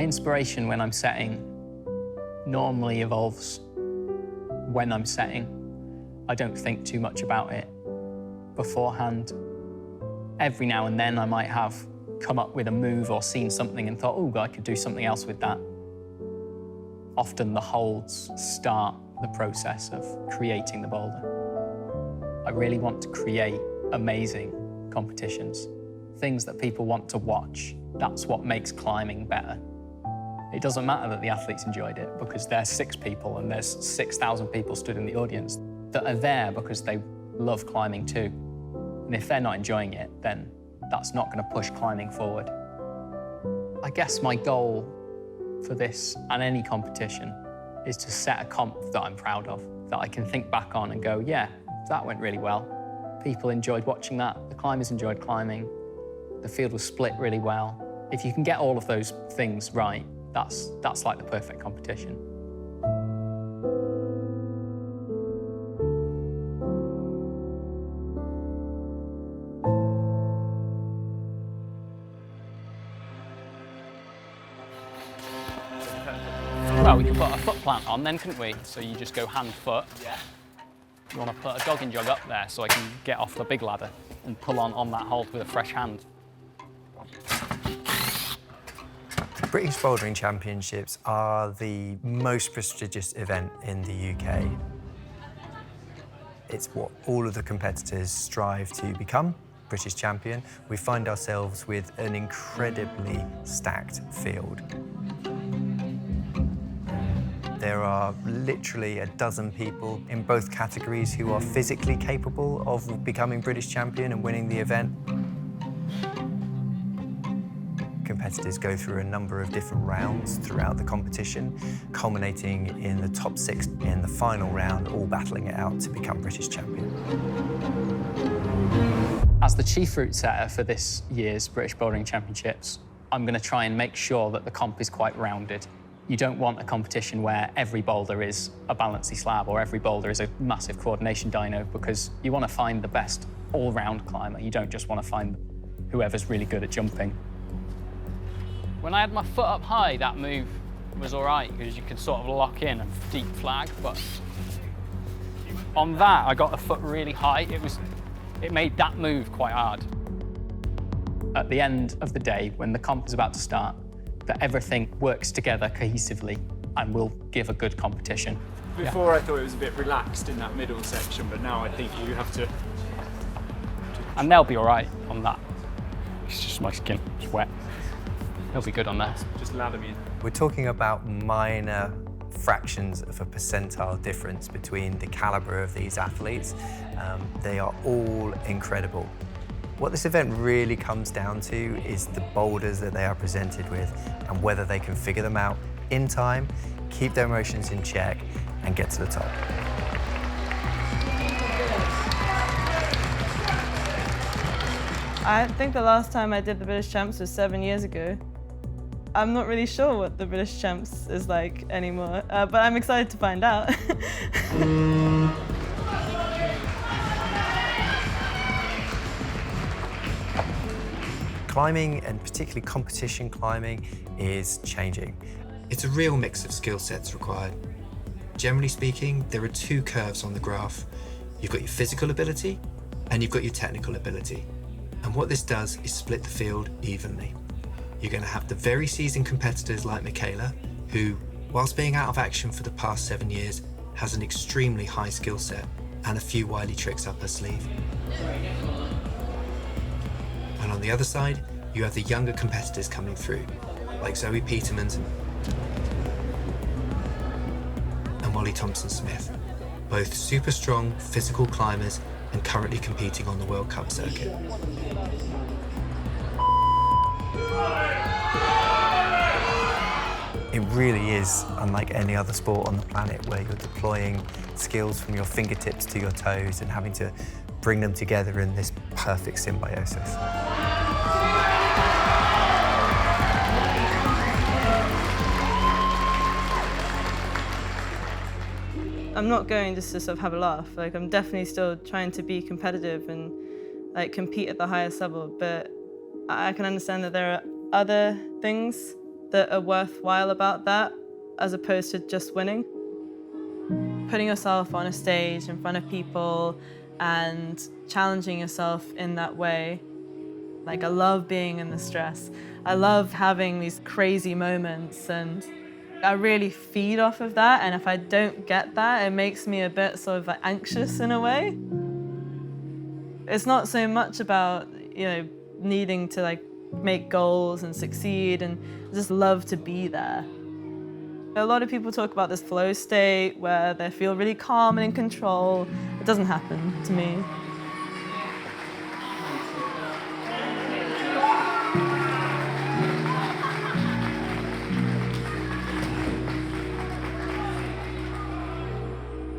My inspiration when I'm setting normally evolves when I'm setting. I don't think too much about it beforehand. Every now and then I might have come up with a move or seen something and thought, oh, I could do something else with that. Often the holds start the process of creating the boulder. I really want to create amazing competitions, things that people want to watch. That's what makes climbing better. It doesn't matter that the athletes enjoyed it because there's 6 people and there's 6,000 people stood in the audience that are there because they love climbing too. And if they're not enjoying it, then that's not going to push climbing forward. I guess my goal for this and any competition is to set a comp that I'm proud of, that I can think back on and go, yeah, that went really well. People enjoyed watching that. The climbers enjoyed climbing. The field was split really well. If you can get all of those things right, that's like the perfect competition. Well, we could put a foot plant on then, couldn't we? So you just go hand foot. Yeah. You want to put a jogging jug up there so I can get off the big ladder and pull on that hold with a fresh hand. British Bouldering Championships are the most prestigious event in the UK. It's what all of the competitors strive to become, British champion. We find ourselves with an incredibly stacked field. There are literally a dozen people in both categories who are physically capable of becoming British champion and winning the event. Competitors go through a number of different rounds throughout the competition, culminating in the top 6 in the final round, all battling it out to become British champion. As the chief route setter for this year's British Bouldering Championships, I'm going to try and make sure that the comp is quite rounded. You don't want a competition where every boulder is a balancy slab or every boulder is a massive coordination dyno, because you want to find the best all-round climber. You don't just want to find whoever's really good at jumping. When I had my foot up high, that move was all right because you could sort of lock in a deep flag, but on that, I got the foot really high. It made that move quite hard. At the end of the day, when the comp is about to start, that everything works together cohesively and will give a good competition. Before I thought it was a bit relaxed in that middle section, but now I think you have to... And they'll be all right on that. It's just my skin, it's wet. They'll be good on that. Just ladder me in. We're talking about minor fractions of a percentile difference between the caliber of these athletes. They are all incredible. What this event really comes down to is the boulders that they are presented with and whether they can figure them out in time, keep their emotions in check, and get to the top. I think the last time I did the British Champs was 7 years ago. I'm not really sure what the British Champs is like anymore, but I'm excited to find out. Climbing, and particularly competition climbing, is changing. It's a real mix of skill sets required. Generally speaking, there are 2 curves on the graph. You've got your physical ability and you've got your technical ability. And what this does is split the field evenly. You're going to have the very seasoned competitors like Michaela, who, whilst being out of action for the past 7 years, has an extremely high skill set and a few wily tricks up her sleeve. And on the other side, you have the younger competitors coming through, like Zoe Petermans and Molly Thompson-Smith, both super strong physical climbers and currently competing on the World Cup circuit. It really is unlike any other sport on the planet, where you're deploying skills from your fingertips to your toes and having to bring them together in this perfect symbiosis. I'm not going just to sort of have a laugh. Like, I'm definitely still trying to be competitive and like compete at the highest level, but I can understand that there are other things that are worthwhile about that, as opposed to just winning. Putting yourself on a stage in front of people and challenging yourself in that way. Like, I love being in the stress. I love having these crazy moments, and I really feed off of that. And if I don't get that, it makes me a bit sort of like anxious in a way. It's not so much about, needing to like make goals and succeed, and I just love to be there. A lot of people talk about this flow state where they feel really calm and in control. It doesn't happen to me.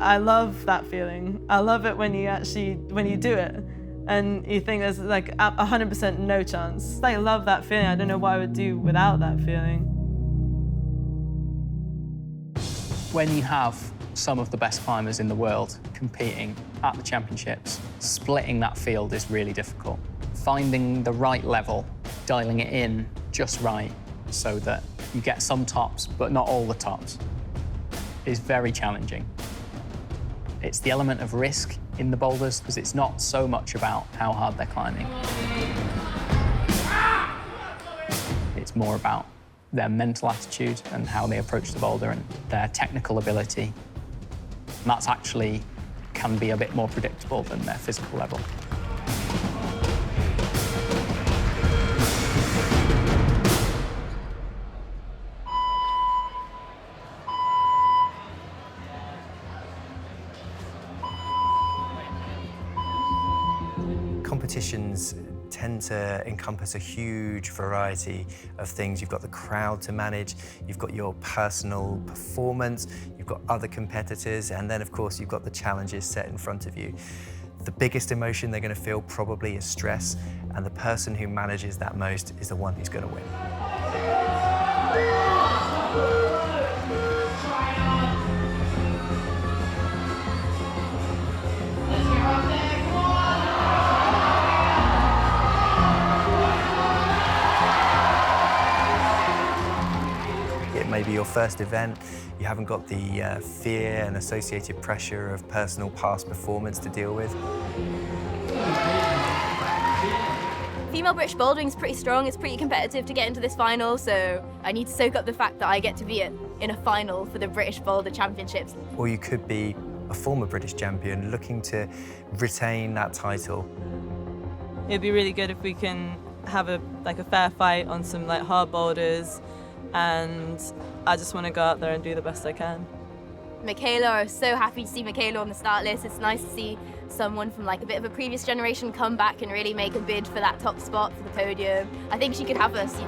I love that feeling. I love it when you do it and you think there's like 100% no chance. I love that feeling. I don't know what I would do without that feeling. When you have some of the best climbers in the world competing at the championships, splitting that field is really difficult. Finding the right level, dialing it in just right so that you get some tops, but not all the tops, is very challenging. It's the element of risk in the boulders, because it's not so much about how hard they're climbing. It's more about their mental attitude and how they approach the boulder and their technical ability. And that's actually can be a bit more predictable than their physical level. Competitions tend to encompass a huge variety of things. You've got the crowd to manage, you've got your personal performance, you've got other competitors, and then of course you've got the challenges set in front of you. The biggest emotion they're going to feel probably is stress, and the person who manages that most is the one who's going to win. Maybe your first event, you haven't got the fear and associated pressure of personal past performance to deal with. Female British bouldering is pretty strong, it's pretty competitive to get into this final, so I need to soak up the fact that I get to be in a final for the British Boulder Championships. Or you could be a former British champion looking to retain that title. It'd be really good if we can have a fair fight on some hard boulders, and I just want to go out there and do the best I can. Michaela, I was so happy to see Michaela on the start list. It's nice to see someone from a bit of a previous generation come back and really make a bid for that top spot for the podium. I think she could have us,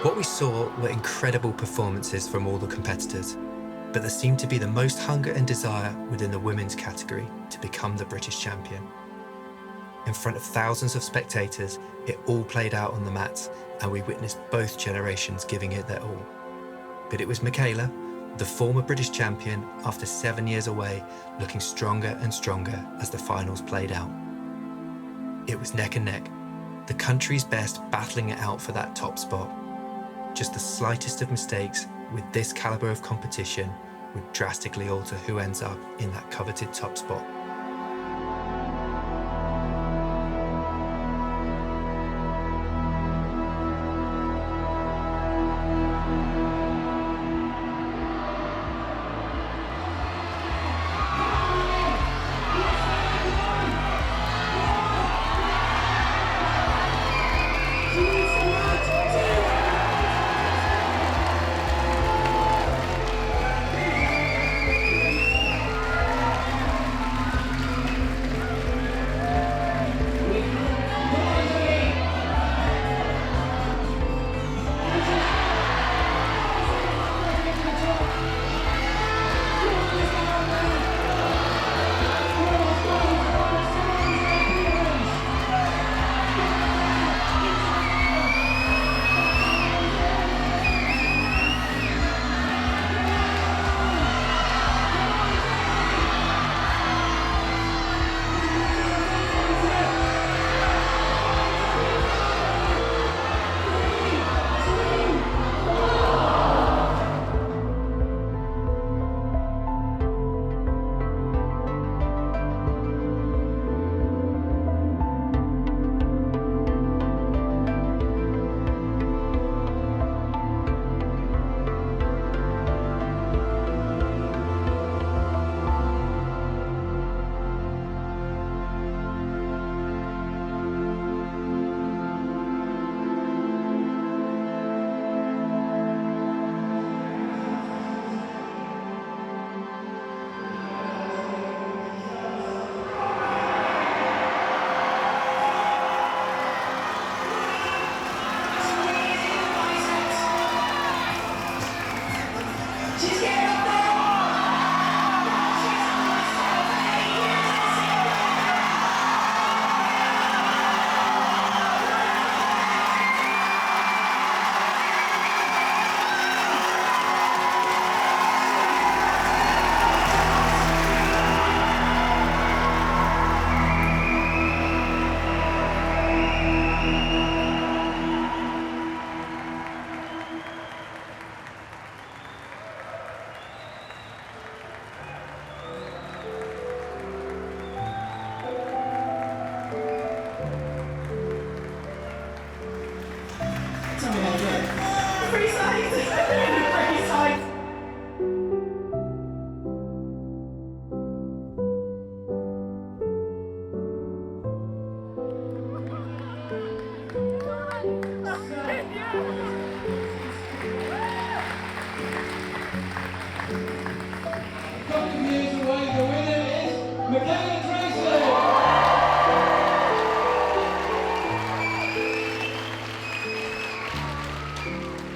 What we saw were incredible performances from all the competitors, but there seemed to be the most hunger and desire within the women's category to become the British champion. In front of thousands of spectators, it all played out on the mats, and we witnessed both generations giving it their all. But it was Michaela, the former British champion, after 7 years away, looking stronger and stronger as the finals played out. It was neck and neck, the country's best battling it out for that top spot. Just the slightest of mistakes with this calibre of competition would drastically alter who ends up in that coveted top spot.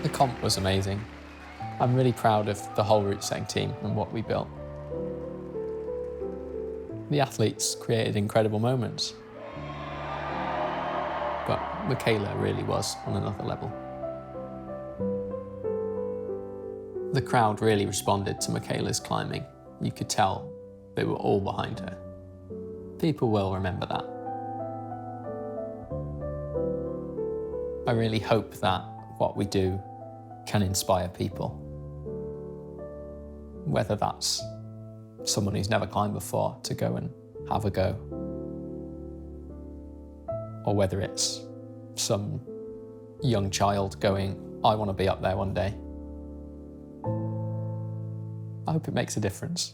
The comp was amazing. I'm really proud of the whole route setting team and what we built. The athletes created incredible moments, but Michaela really was on another level. The crowd really responded to Michaela's climbing. You could tell they were all behind her. People will remember that. I really hope that what we do can inspire people. Whether that's someone who's never climbed before to go and have a go, or whether it's some young child going, I want to be up there one day. I hope it makes a difference.